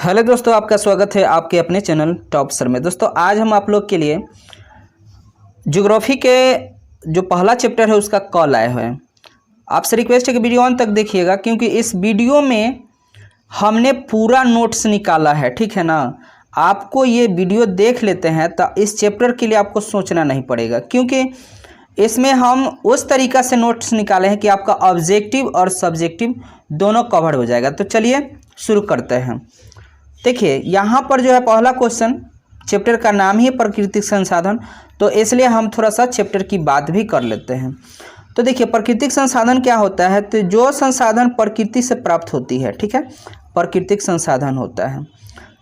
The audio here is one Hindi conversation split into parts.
हेलो दोस्तों, आपका स्वागत है आपके अपने चैनल टॉप सर में। दोस्तों आज हम आप लोग के लिए ज्योग्राफी के जो पहला चैप्टर है उसका कॉल आए हुए हैं। आपसे रिक्वेस्ट है कि वीडियो अंत तक देखिएगा, क्योंकि इस वीडियो में हमने पूरा नोट्स निकाला है। ठीक है ना, आपको ये वीडियो देख लेते हैं तो इस चैप्टर के लिए आपको सोचना नहीं पड़ेगा, क्योंकि इसमें हम उस तरीक़ा से नोट्स निकाले हैं कि आपका ऑब्जेक्टिव और सब्जेक्टिव दोनों कवर हो जाएगा। तो चलिए शुरू करते हैं। देखिए यहाँ पर जो है पहला क्वेश्चन, चैप्टर का नाम ही प्राकृतिक संसाधन, तो इसलिए हम थोड़ा सा चैप्टर की बात भी कर लेते हैं। तो देखिए प्राकृतिक संसाधन क्या होता है, तो जो संसाधन प्रकृति से प्राप्त होती है, ठीक है, प्राकृतिक संसाधन होता है।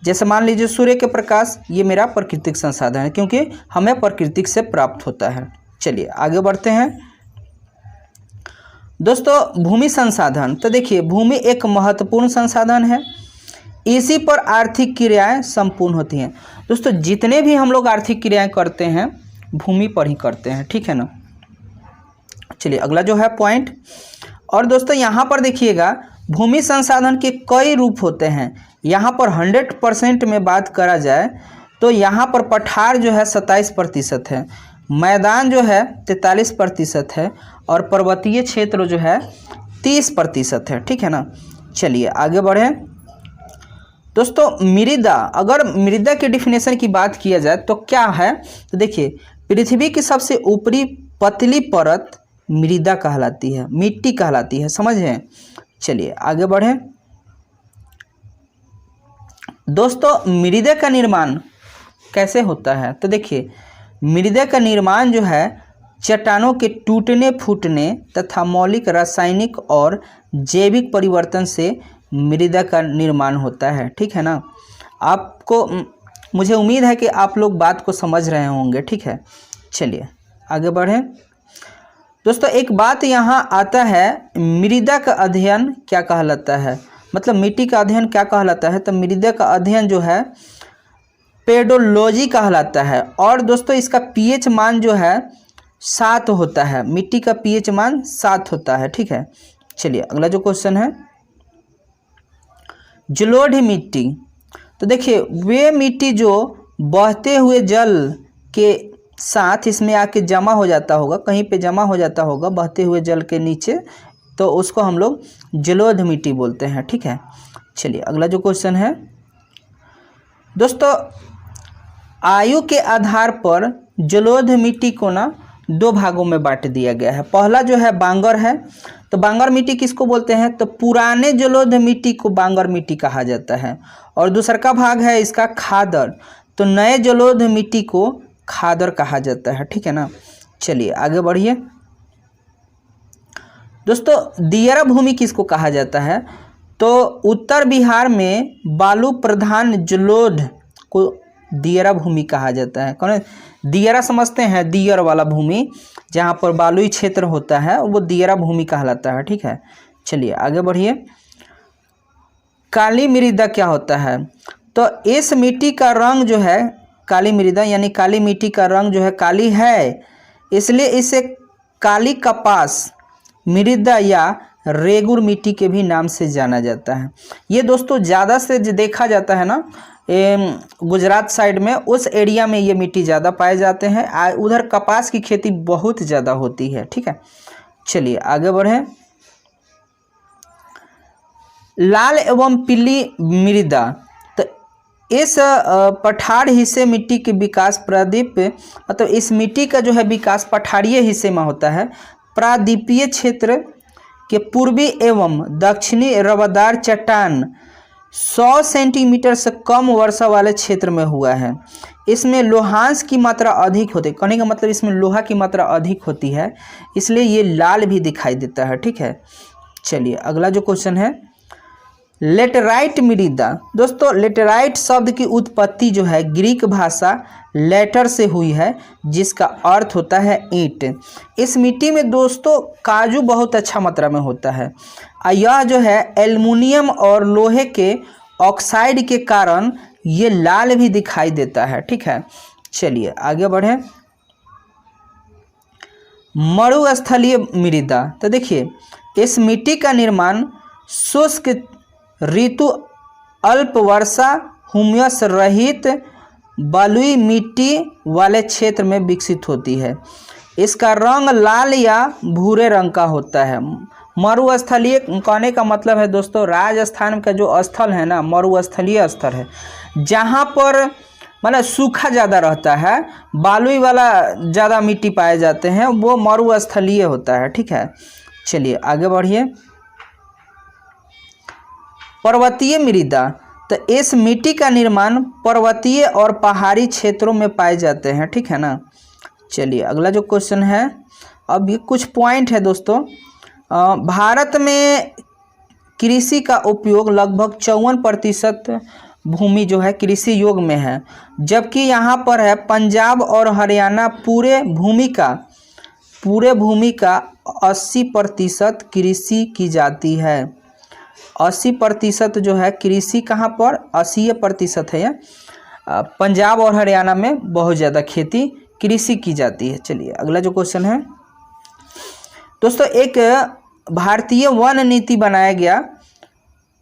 जैसे मान लीजिए सूर्य के प्रकाश, ये मेरा प्राकृतिक संसाधन है, क्योंकि हमें प्रकृति से प्राप्त होता है। चलिए आगे बढ़ते हैं दोस्तों। भूमि संसाधन, तो देखिए भूमि एक महत्वपूर्ण संसाधन है, इसी पर आर्थिक क्रियाएं संपूर्ण होती हैं। दोस्तों जितने भी हम लोग आर्थिक क्रियाएं करते हैं भूमि पर ही करते हैं, ठीक है ना। चलिए अगला जो है पॉइंट। और दोस्तों यहाँ पर देखिएगा भूमि संसाधन के कई रूप होते हैं। यहाँ पर 100% में बात करा जाए तो यहाँ पर पठार जो है 27% है, मैदान जो है 43% है, और पर्वतीय क्षेत्र जो है 30% है, ठीक है ना। चलिए आगे बढ़ें दोस्तों। मृदा, अगर मृदा के डिफिनेशन की बात किया जाए तो क्या है, तो देखिए पृथ्वी की सबसे ऊपरी पतली परत मृदा कहलाती है, मिट्टी कहलाती है, समझे। चलिए आगे बढ़ें दोस्तों। मृदा का निर्माण कैसे होता है, तो देखिए मृदा का निर्माण जो है चट्टानों के टूटने फूटने तथा मौलिक रासायनिक और जैविक परिवर्तन से मृदा का निर्माण होता है, ठीक है ना। आपको मुझे उम्मीद है कि आप लोग बात को समझ रहे होंगे, ठीक है। चलिए आगे बढ़ें दोस्तों। एक बात यहाँ आता है, मृदा का अध्ययन क्या कहलाता है, मतलब मिट्टी का अध्ययन क्या कहलाता है, तो मृदा का अध्ययन जो है पेडोलॉजी कहलाता है। और दोस्तों इसका पीएच मान जो है 7 होता है, मिट्टी का पीएच मान 7 होता है, ठीक है। चलिए अगला जो क्वेश्चन है, जलोढ़ मिट्टी, तो देखिए वे मिट्टी जो बहते हुए जल के साथ इसमें आके जमा हो जाता होगा, कहीं पे जमा हो जाता होगा बहते हुए जल के नीचे, तो उसको हम लोग जलोढ़ मिट्टी बोलते हैं, ठीक है। चलिए अगला जो क्वेश्चन है दोस्तों, आयु के आधार पर जलोढ़ मिट्टी को ना 2 भागों में बांट दिया गया है। पहला जो है बांगर है, तो बांगर मिट्टी किसको बोलते हैं, तो पुराने जलोढ़ मिट्टी को बांगर मिट्टी कहा जाता है। और दूसरा का भाग है इसका खादर, तो नए जलोढ़ मिट्टी को खादर कहा जाता है, ठीक है ना। चलिए आगे बढ़िए दोस्तों। दियारा भूमि किसको कहा जाता है, तो उत्तर बिहार में बालू प्रधान जलोढ़ को दियारा भूमि कहा जाता है। कौन, दियारा समझते हैं, दियर वाला भूमि जहाँ पर बालुई क्षेत्र होता है वो दियारा भूमि कहलाता है, ठीक है। चलिए आगे बढ़िए। काली मृदा क्या होता है, तो इस मिट्टी का रंग जो है काली मृदा यानी काली मिट्टी का रंग जो है काली है, इसलिए इसे काली कपास मृदा या रेगुर मिट्टी के भी नाम से जाना जाता है। ये दोस्तों ज़्यादा से देखा जाता है ना गुजरात साइड में, उस एरिया में ये मिट्टी ज़्यादा पाए जाते हैं, उधर कपास की खेती बहुत ज़्यादा होती है, ठीक है। चलिए आगे बढ़ें। लाल एवं पीली मृदा, तो इस पठार हिस्से मिट्टी के विकास प्रादीप, मतलब इस मिट्टी का जो है विकास पठारीय हिस्से में होता है। प्रादीपीय क्षेत्र के पूर्वी एवं दक्षिणी रवादार चट्टान 100 सेंटीमीटर से कम वर्षा वाले क्षेत्र में हुआ है। इसमें लोहांश की मात्रा अधिक होती है, कहने का मतलब इसमें लोहा की मात्रा अधिक होती है, इसलिए ये लाल भी दिखाई देता है, ठीक है। चलिए अगला जो क्वेश्चन है, लेटेराइट मृदा। दोस्तों लेटेराइट शब्द की उत्पत्ति जो है ग्रीक भाषा लेटर से हुई है, जिसका अर्थ होता है ईंट। इस मिट्टी में दोस्तों काजू बहुत अच्छा मात्रा में होता है, यह जो है एल्युमिनियम और लोहे के ऑक्साइड के कारण ये लाल भी दिखाई देता है, ठीक है। चलिए आगे बढ़ें। मरुस्थलीय मृदा, तो देखिए इस मिट्टी का निर्माण शुष्क ऋतु अल्प वर्षा हुम्यस रहित बलुई मिट्टी वाले क्षेत्र में विकसित होती है। इसका रंग लाल या भूरे रंग का होता है। मरुस्थलीय कहने का मतलब है दोस्तों, राजस्थान का जो स्थल है ना, मरुस्थलीय स्थल है, जहाँ पर मतलब सूखा ज़्यादा रहता है, बालुई वाला ज़्यादा मिट्टी पाए जाते हैं, वो मरुस्थलीय होता है। ठीक है, चलिए आगे बढ़िए। पर्वतीय मृदा, तो इस मिट्टी का निर्माण पर्वतीय और पहाड़ी क्षेत्रों में पाए जाते हैं। ठीक है ना। चलिए अगला जो क्वेश्चन है, अब ये कुछ पॉइंट है दोस्तों। भारत में कृषि का उपयोग लगभग 54% भूमि जो है कृषि योग्य में है, जबकि यहाँ पर है पंजाब और हरियाणा पूरे भूमि का 80% कृषि की जाती है। 80% जो है कृषि कहाँ पर, 80% है। पंजाब और हरियाणा में बहुत ज़्यादा खेती कृषि की जाती है। चलिए अगला जो क्वेश्चन है दोस्तों, एक भारतीय वन नीति बनाया गया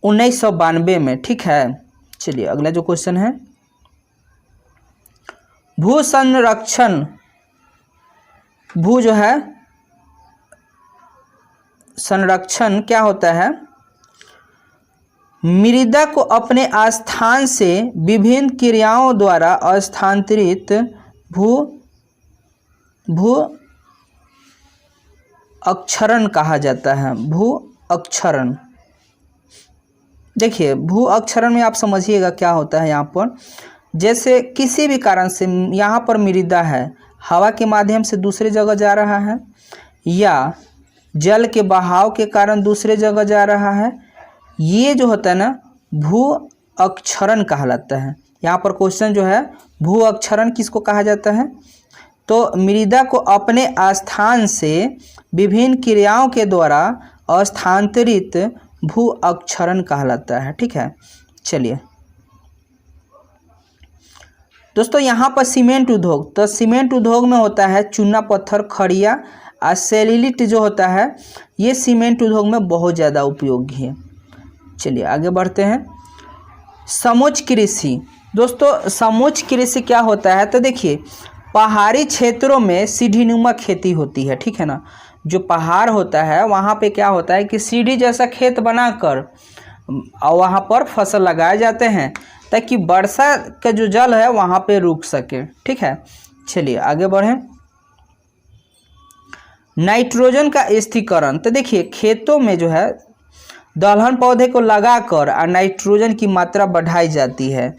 1992 में। ठीक है, चलिए अगला जो क्वेश्चन है, भू संरक्षण, भू जो है संरक्षण क्या होता है? मृदा को अपने स्थान से विभिन्न क्रियाओं द्वारा स्थानांतरित भू अक्षरण कहा जाता है। भू अक्षरण, देखिए भू अक्षरण में आप समझिएगा क्या होता है। यहाँ पर जैसे किसी भी कारण से यहाँ पर मृदा है, हवा के माध्यम से दूसरे जगह जा रहा है, या जल के बहाव के कारण दूसरे जगह जा रहा है, ये जो होता है ना भू अक्षरण कहलाता है। यहाँ पर क्वेश्चन जो है, भू अक्षरण किसको कहा जाता है? तो मृदा को अपने स्थान से विभिन्न क्रियाओं के द्वारा स्थानांतरित भू अक्षरण कहलाता है। ठीक है, चलिए दोस्तों, यहाँ पर सीमेंट उद्योग, तो सीमेंट उद्योग में होता है चूना पत्थर, खड़िया और सेल्यूलोइड जो होता है, ये सीमेंट उद्योग में बहुत ज़्यादा उपयोगी है। चलिए आगे बढ़ते हैं। समोच्च कृषि, दोस्तों समोच्च कृषि क्या होता है? तो देखिए पहाड़ी क्षेत्रों में सीढ़ीनुमा खेती होती है। ठीक है ना, जो पहाड़ होता है वहाँ पे क्या होता है कि सीढ़ी जैसा खेत बनाकर और वहाँ पर फसल लगाए जाते हैं, ताकि वर्षा का जो जल है वहाँ पे रुक सके। ठीक है, चलिए आगे बढ़ें। नाइट्रोजन का स्थिरीकरण, तो देखिए खेतों में जो है दलहन पौधे को लगाकर नाइट्रोजन की मात्रा बढ़ाई जाती है।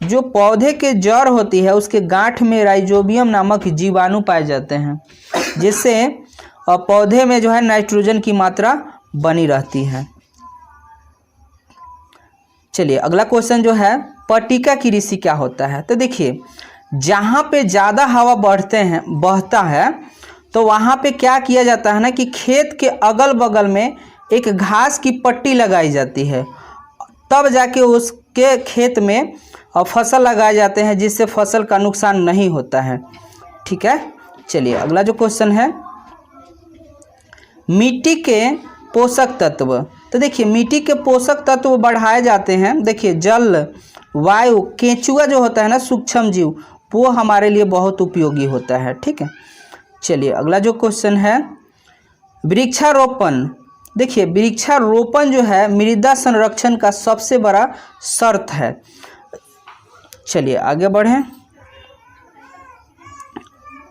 जो पौधे के जड़ होती है उसके गांठ में राइजोबियम नामक जीवाणु पाए जाते हैं, जिससे पौधे में जो है नाइट्रोजन की मात्रा बनी रहती है। चलिए अगला क्वेश्चन जो है, पट्टिका कृषि क्या होता है? तो देखिए जहाँ पे ज़्यादा हवा बहता है तो वहाँ पे क्या किया जाता है ना कि खेत के अगल बगल में एक घास की पट्टी लगाई जाती है, तब जाके उसके खेत में फसल लगाए जाते हैं, जिससे फसल का नुकसान नहीं होता है। ठीक है, चलिए अगला जो क्वेश्चन है, मिट्टी के पोषक तत्व। तो देखिए मिट्टी के पोषक तत्व बढ़ाए जाते हैं। देखिए जल, वायु, केंचुआ जो होता है ना सूक्ष्म जीव, वो हमारे लिए बहुत उपयोगी होता है। ठीक है, चलिए अगला जो क्वेश्चन है, वृक्षारोपण। देखिए वृक्षारोपण जो है मृदा संरक्षण का सबसे बड़ा शर्त है। चलिए आगे बढ़ें।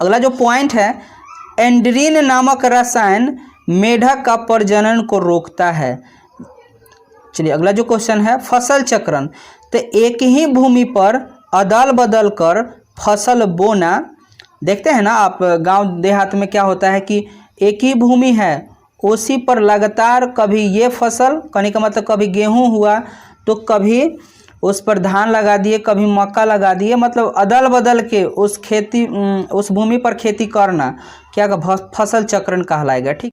अगला जो पॉइंट है, एंड्रीन नामक रसायन मेढक का प्रजनन को रोकता है। चलिए अगला जो क्वेश्चन है, फसल चक्रण। तो एक ही भूमि पर अदल बदल कर फसल बोना, देखते हैं ना आप गांव देहात में क्या होता है कि एक ही भूमि है, उसी पर लगातार कभी ये फसल, कहने का मतलब कभी गेहूं हुआ तो कभी उस पर धान लगा दिए, कभी मक्का लगा दिए, मतलब अदल बदल के उस भूमि पर खेती करना क्या फसल चक्रण कहलाएगा। ठीक।